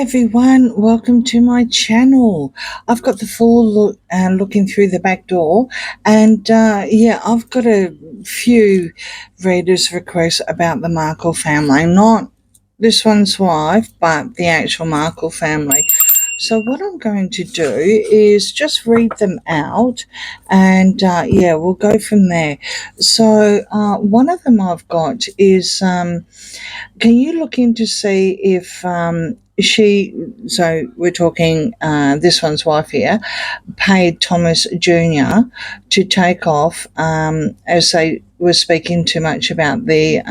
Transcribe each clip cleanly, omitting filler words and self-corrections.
everyone, welcome to my channel. I've got the full look looking through the back door, and I've got a few readers' requests about the Markle family, not this one's wife, but the actual Markle family. So what I'm going to do is just read them out, and we'll go from there. So one of them I've got is, can you look in to see if so we're talking this one's wife here, paid Thomas Jr. to take off as they were speaking too much about the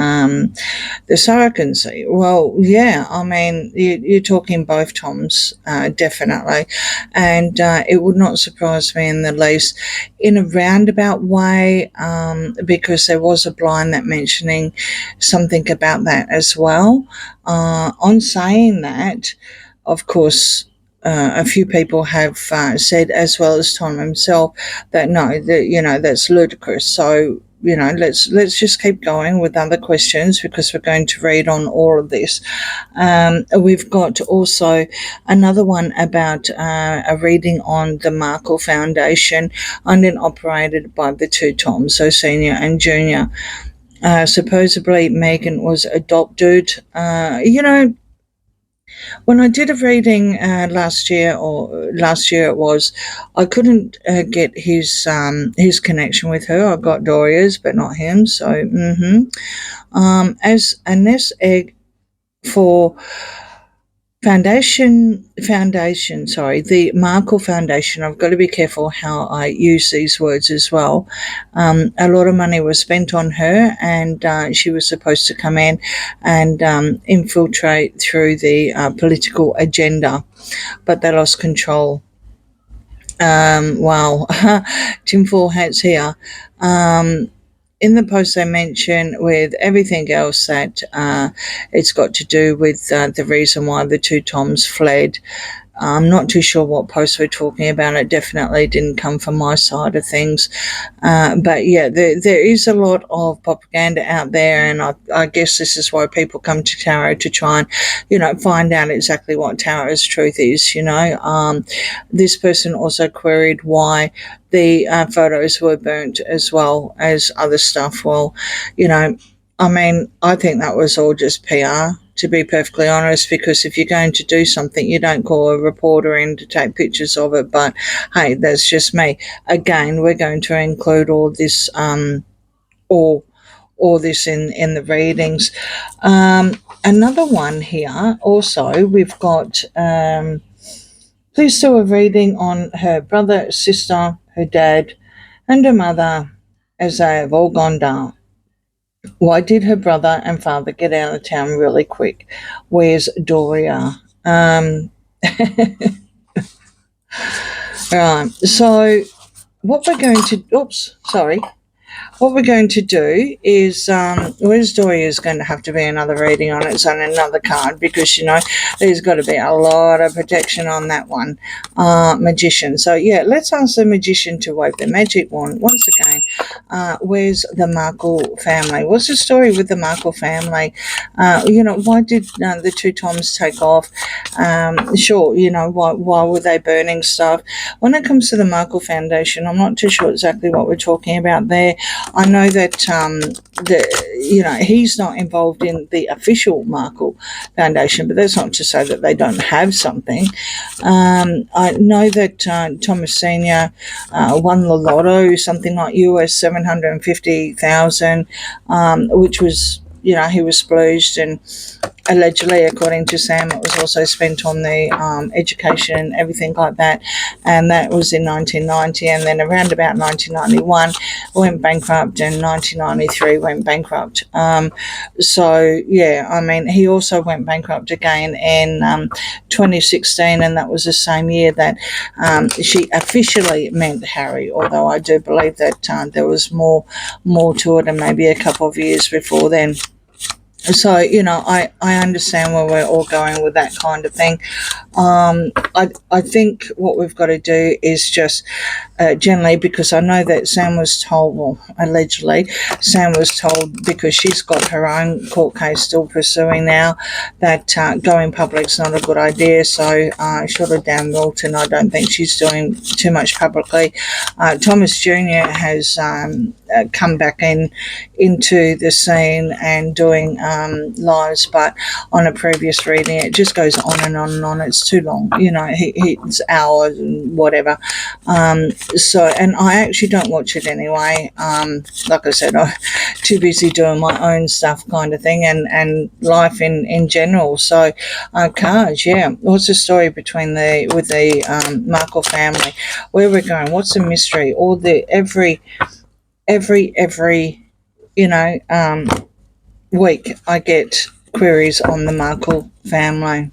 surrogacy. Well, yeah, I mean, you're talking both Toms, definitely, and it would not surprise me in the least, in a roundabout way, because there was a blind that mentioning something about that as well. On saying that, of course, a few people have said, as well as Tom himself, that no, that's ludicrous. So let's just keep going with other questions, because we're going to read on all of this. We've got also another one about a reading on the Markle Foundation, owned and operated by the two Toms, so senior and junior. Supposedly Megan was adopted. When I did a reading last year it was, I couldn't get his connection with her. I got Doria's, but not him. So, as a nest egg for the Markle Foundation, I've got to be careful how I use these words as well. A lot of money was spent on her, and she was supposed to come in and infiltrate through the political agenda, but they lost control. Wow, tinfoil hats here. In the post they mention, with everything else, that it's got to do with the reason why the two Toms fled. I'm not too sure what post we're talking about. It definitely didn't come from my side of things. But yeah, there is a lot of propaganda out there, and I guess this is why people come to tarot, to try and, find out exactly what tarot's truth is, This person also queried why the photos were burnt as well as other stuff. Well, I think that was all just PR, to be perfectly honest, because if you're going to do something, you don't call a reporter in to take pictures of it. But hey, that's just me. Again, we're going to include all this all this in the readings. Another one here also, we've got, please do a reading on her brother, sister, her dad, and her mother, as they have all gone down. Why did her brother and father get out of town really quick? Where's Doria? Right. So what we're going to, what we're going to do is, where's Doria is going to have to be another reading on its own, another card, because, there's got to be a lot of protection on that one. Magician. So, yeah, let's ask the magician to wave the magic wand once again. Where's the Markle family? What's the story with the Markle family? Why did the two Toms take off? Sure, why were they burning stuff? When it comes to the Markle Foundation, I'm not too sure exactly what we're talking about there. I know that he's not involved in the official Markle Foundation, but that's not to say that they don't have something. I know that Thomas Sr. Won the lotto, something like US $750,000, which was, he was splooged, and allegedly, according to Sam, it was also spent on the education and everything like that, and that was in 1990, and then around about 1991 went bankrupt, and 1993 went bankrupt. He also went bankrupt again in 2016, and that was the same year that she officially met Harry, although I do believe that there was more to it, and maybe a couple of years before then. So, I understand where we're all going with that kind of thing. I think what we've got to do is just generally, because I know that Sam was told, well, allegedly, Sam was told, because she's got her own court case still pursuing now, that going public's not a good idea. So short of Dan Milton, I don't think she's doing too much publicly. Thomas Jr. has come back into the scene and doing lives, but on a previous reading, it just goes on and on and on. It's too long, it's hours and whatever. So, and I actually don't watch it anyway. Like I said, I'm too busy doing my own stuff, kind of thing, and life in general. So, cards, yeah. What's the story with the Markle family? Where we're going? What's the mystery? All the every week I get queries on the Markle family.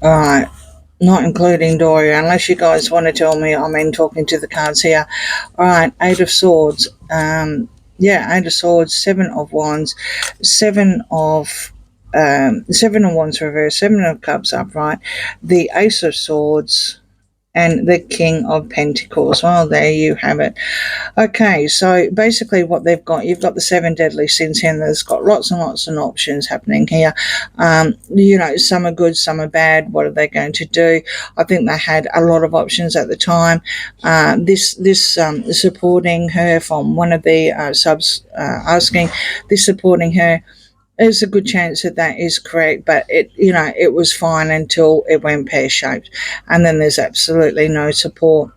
All right. Not including Doria, unless you guys want to tell me. I mean, talking to the cards here. All right, Eight of Swords. Eight of Swords, Seven of Wands, Seven of Wands reversed, Seven of Cups upright, the Ace of Swords, and the King of Pentacles. Well, there you have it. Okay, so basically what they've got, you've got the seven deadly sins here, and there's got lots and lots of options happening here. Some are good, some are bad. What are they going to do? I think they had a lot of options at the time. This supporting her, from one of the subs asking, this supporting her, there's a good chance that is correct, but it was fine until it went pear-shaped, and then there's absolutely no support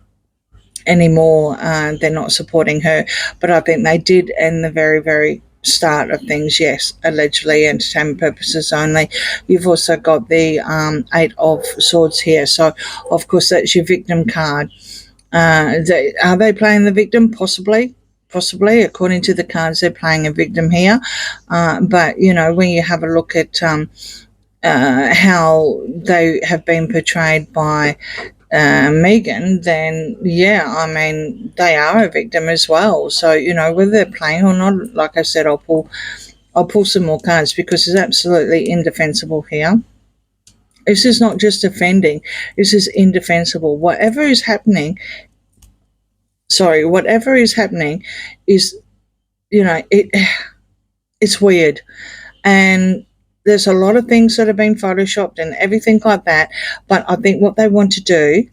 anymore. They're not supporting her, but I think they did in the very, very start of things. Yes, allegedly, entertainment purposes only. You've also got the Eight of Swords here, so of course that's your victim card. Are they playing the victim? Possibly, according to the cards, they're playing a victim here. But when you have a look at how they have been portrayed by Megan, then they are a victim as well. So whether they're playing or not, like I said, I'll pull some more cards, because it's absolutely indefensible here. This is not just offending, this is indefensible. Whatever is happening is, it's weird. And there's a lot of things that have been photoshopped and everything like that. But I think what they want to do,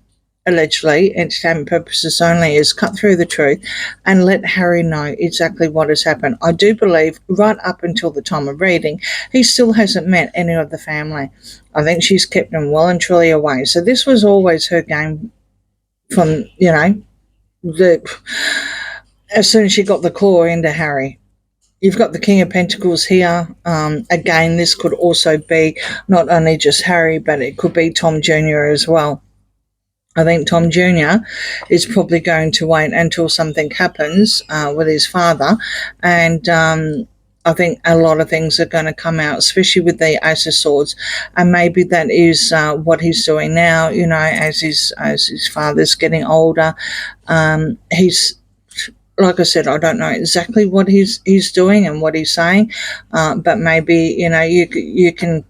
allegedly, entertainment purposes only, is cut through the truth and let Harry know exactly what has happened. I do believe right up until the time of reading, he still hasn't met any of the family. I think she's kept him well and truly away. So this was always her game from, as soon as she got the claw into Harry. You've got the King of Pentacles here. Again, this could also be not only just Harry, but it could be Tom Jr. as well. I think Tom Jr. is probably going to wait until something happens with his father, and I think a lot of things are going to come out, especially with the Ace of Swords, and maybe that is what he's doing now. As his father's getting older, he's, like I said, I don't know exactly what he's doing and what he's saying, but maybe you can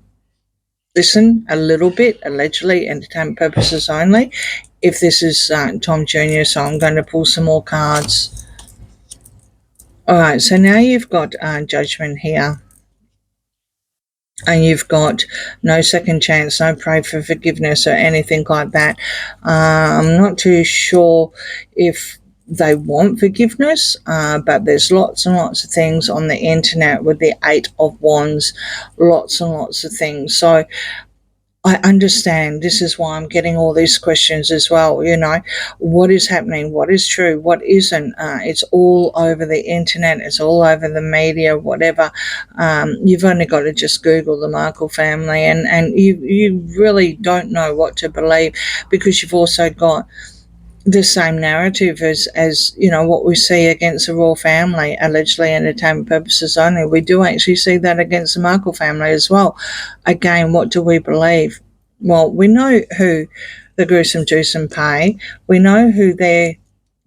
listen a little bit, allegedly, entertainment purposes only, if this is Tom Jr. So I'm going to pull some more cards. All right, so now you've got Judgment here. And you've got no second chance, no pray for forgiveness or anything like that. I'm not too sure if they want forgiveness, but there's lots and lots of things on the internet with the Eight of Wands, lots and lots of things. So I understand. This is why I'm getting all these questions as well. What is happening? What is true? What isn't? It's all over the internet. It's all over the media, whatever. You've only got to just Google the Markle family, and you really don't know what to believe, because you've also got the same narrative as what we see against the royal family, allegedly entertainment purposes only. We do actually see that against the Markle family as well. Again, what do we believe? Well, we know who the gruesome twosome pay. We know who their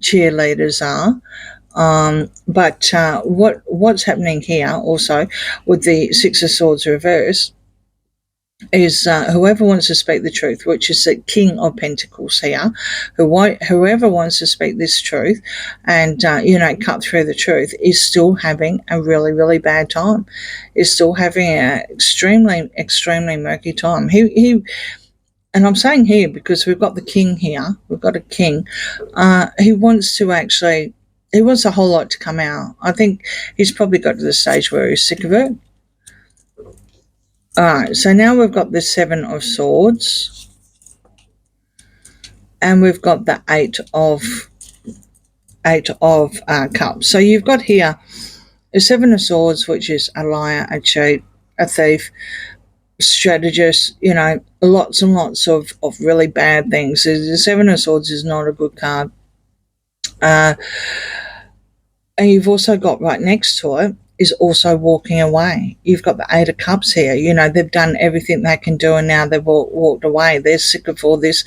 cheerleaders are. But what's happening here also with the Six of Swords reverse, is whoever wants to speak the truth, which is the King of Pentacles here. Whoever wants to speak this truth and, cut through the truth is still having a really, really bad time, is still having an extremely, extremely murky time. And I'm saying here because we've got the king here, we've got a king. He wants a whole lot to come out. I think he's probably got to the stage where he's sick of it. All right, so now we've got the Seven of Swords, and we've got the Eight of Cups. So you've got here the Seven of Swords, which is a liar, a cheat, a thief, strategist, lots and lots of really bad things. The Seven of Swords is not a good card. And you've also got right next to it is also walking away. You've got the Eight of Cups here. They've done everything they can do and now they've walked away. They're sick of all this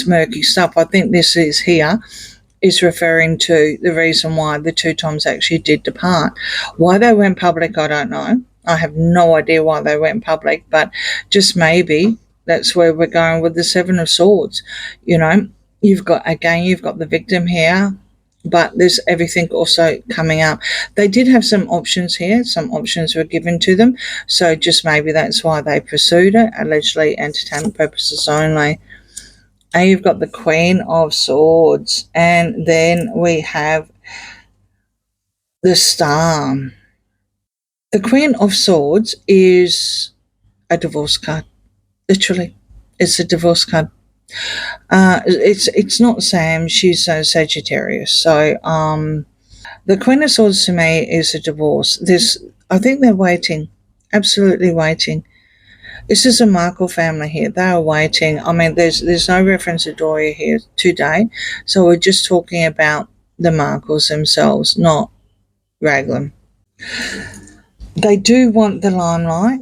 murky stuff. I think this is referring to the reason why the two Toms actually did depart. Why they went public, I don't know. I have no idea why they went public, but just maybe that's where we're going with the Seven of Swords. You've got the victim here, but there's everything also coming up. They did have some options here. Some options were given to them. So just maybe that's why they pursued it, allegedly entertainment purposes only. And you've got the Queen of Swords. And then we have the Star. The Queen of Swords is a divorce card. Literally. It's a divorce card. It's not Sam. She's a Sagittarius. So the Queen of Swords to me is a divorce. I think they're waiting, absolutely waiting. This is a Markle family here. They are waiting. I mean, there's no reference to Doria here today, so we're just talking about the Markles themselves, not Raglan. They do want the limelight.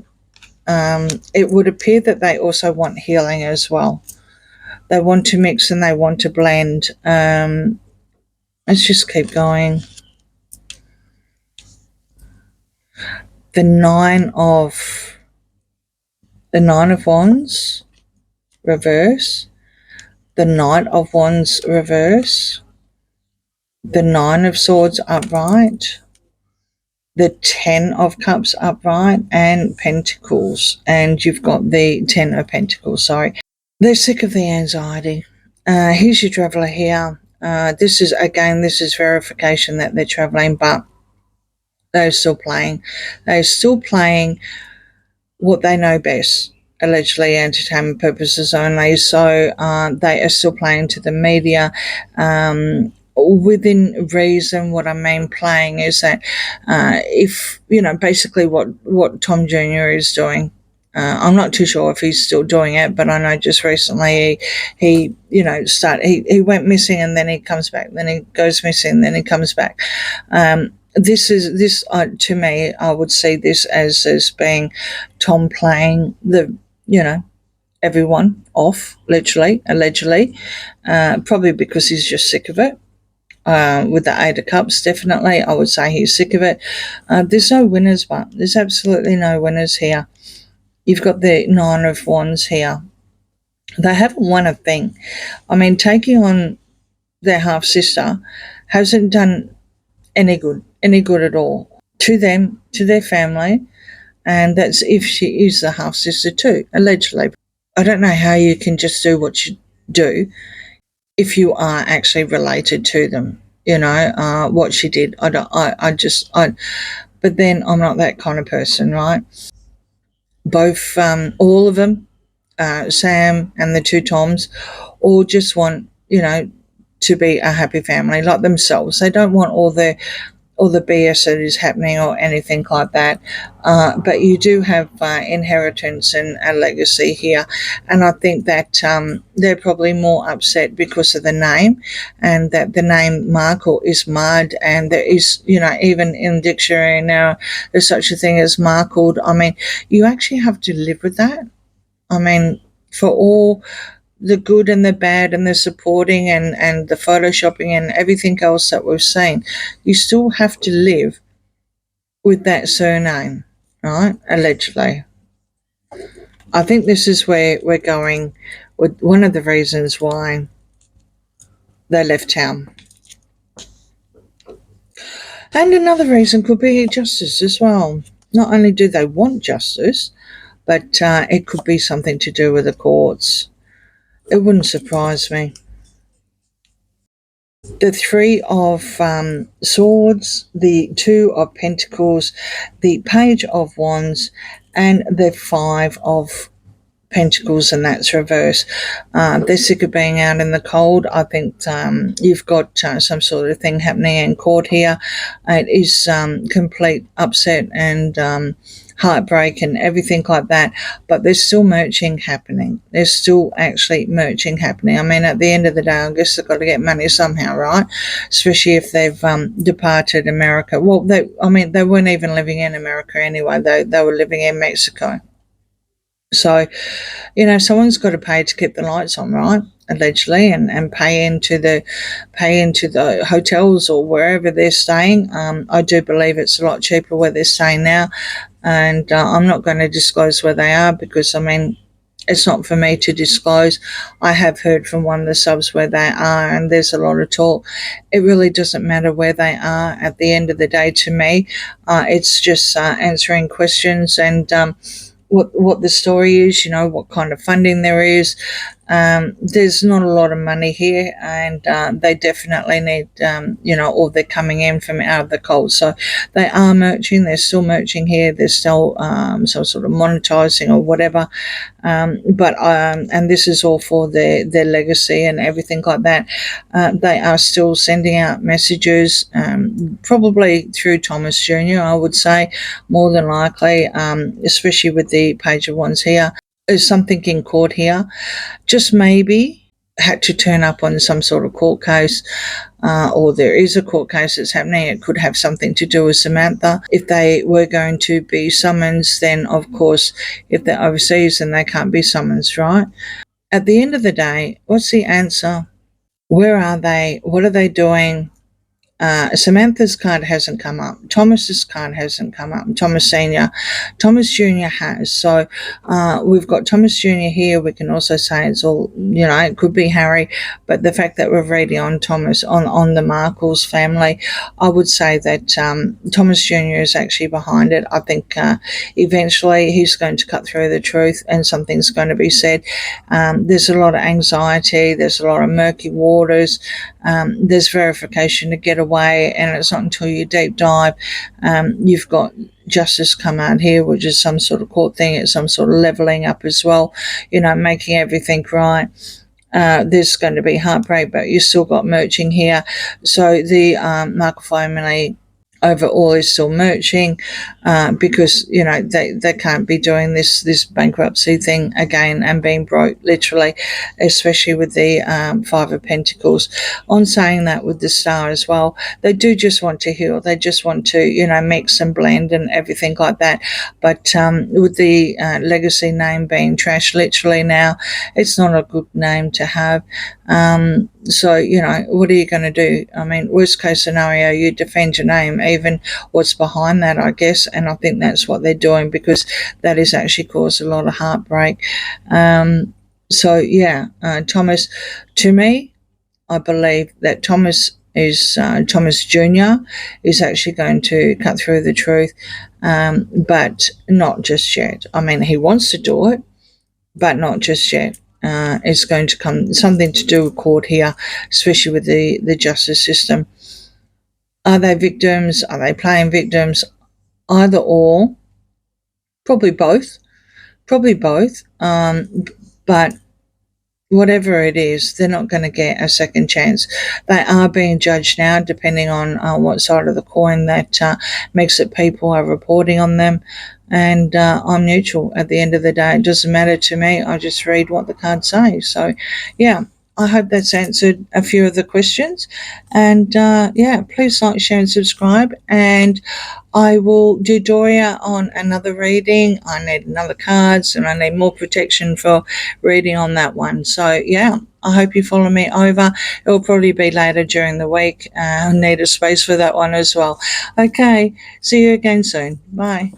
It would appear that they also want healing as well. They want to mix and they want to blend. Let's just keep going. The Nine of Wands reverse, the Knight of Wands reverse, the Nine of Swords upright, the 10 of Cups upright, and Pentacles. And you've got the 10 of Pentacles, sorry. They're sick of the anxiety. Here's your traveller here. This is verification that they're travelling, but they're still playing. They're still playing what they know best, allegedly entertainment purposes only. So they are still playing to the media. Within reason, what I mean playing is that if, basically what Tom Jr. is doing, I'm not too sure if he's still doing it, but I know just recently he went missing and then he comes back, then he goes missing, then he comes back. This to me, I would see this as being Tom playing everyone off, literally, allegedly, probably because he's just sick of it. With the Eight of Cups, definitely, I would say he's sick of it. There's no winners, but there's absolutely no winners here. You've got the Nine of Wands here. They haven't won a thing. I mean, taking on their half-sister hasn't done any good at all to them, to their family, and that's if she is the half-sister too, allegedly. I don't know how you can just do what you do if you are actually related to them, what she did. But then I'm not that kind of person, right? Both, all of them, Sam and the two Toms, all just want, to be a happy family like themselves. They don't want all the BS that is happening or anything like that. But you do have inheritance and a legacy here. And I think that they're probably more upset because of the name, and that the name Markle is marred. And there is, even in the dictionary now, there's such a thing as markled. I mean, you actually have to live with that. I mean, for all the good and the bad and the supporting and the photoshopping and everything else that we've seen, you still have to live with that surname, right? Allegedly. I think this is where we're going with one of the reasons why they left town. And another reason could be justice as well. Not only do they want justice, but it could be something to do with the courts. It wouldn't surprise me. The Three of Swords, the Two of Pentacles, the Page of Wands, and the Five of Pentacles, and that's reverse. They're sick of being out in the cold. I think you've got some sort of thing happening in court here. It is complete upset and heartbreak and everything like that, but there's still merging happening. There's still actually merging happening. I mean, at the end of the day, I guess they've got to get money somehow, right? Especially if they've departed America. Well, they weren't even living in America anyway. They were living in Mexico. So, someone's got to pay to keep the lights on, right? Allegedly, and pay into the hotels or wherever they're staying. I do believe it's a lot cheaper where they're staying now, and I'm not going to disclose where they are because it's not for me to disclose. I have heard from one of the subs where they are, and there's a lot of talk. It really doesn't matter where they are at the end of the day to me. It's just answering questions and what the story is, what kind of funding there is. There's not a lot of money here, and they definitely need, or they're coming in from out of the cold. So they are merching. They're still merching here. They're still some sort of monetizing or whatever. And this is all for their legacy and everything like that. They are still sending out messages, probably through Thomas Jr., I would say, more than likely, especially with the Page of Wands here. There's something in court here. Just maybe had to turn up on some sort of court case, or there is a court case that's happening. It could have something to do with Samantha. If they were going to be summoned, then of course, if they're overseas, then they can't be summoned, right? At the end of the day, what's the answer? Where are they? What are they doing? Samantha's card hasn't come up. Thomas's card hasn't come up. Thomas Sr. Thomas Jr. has. So we've got Thomas Jr. here. We can also say it's all, it could be Harry, but the fact that we're reading on Thomas, on the Markle's family, I would say that Thomas Jr. is actually behind it. I think eventually he's going to cut through the truth and something's going to be said. There's a lot of anxiety. There's a lot of murky waters. There's verification to get away, and it's not until you deep dive. You've got justice come out here, which is some sort of court thing. It's some sort of leveling up as well, making everything right. There's going to be heartbreak, but you still got merching here. So the Markle family overall is still merching because they can't be doing this bankruptcy thing again and being broke, literally, especially with the Five of Pentacles. On saying that, with the Star as well, they do just want to heal. They just want to mix and blend and everything like that. But with the legacy name being trash literally now, it's not a good name to have. So what are you going to do? I mean, worst case scenario, you defend your name, even what's behind that, I guess. And I think that's what they're doing, because that has actually caused a lot of heartbreak. Thomas, to me, I believe that Thomas Jr. is actually going to cut through the truth, but not just yet. I mean, he wants to do it, but not just yet. It's going to come something to do with court here, especially with the justice system. Are they victims? Are they playing victims? Either or. Probably both. But whatever it is, they're not going to get a second chance. They are being judged now, depending on what side of the coin that makes it people are reporting on them. And I'm neutral at the end of the day. It doesn't matter to me. I just read what the cards say. So, yeah, I hope that's answered a few of the questions. And, please like, share, and subscribe. And I will do Doria on another reading. I need another cards, and I need more protection for reading on that one. So, yeah, I hope you follow me over. It will probably be later during the week. I need a space for that one as well. Okay, see you again soon. Bye.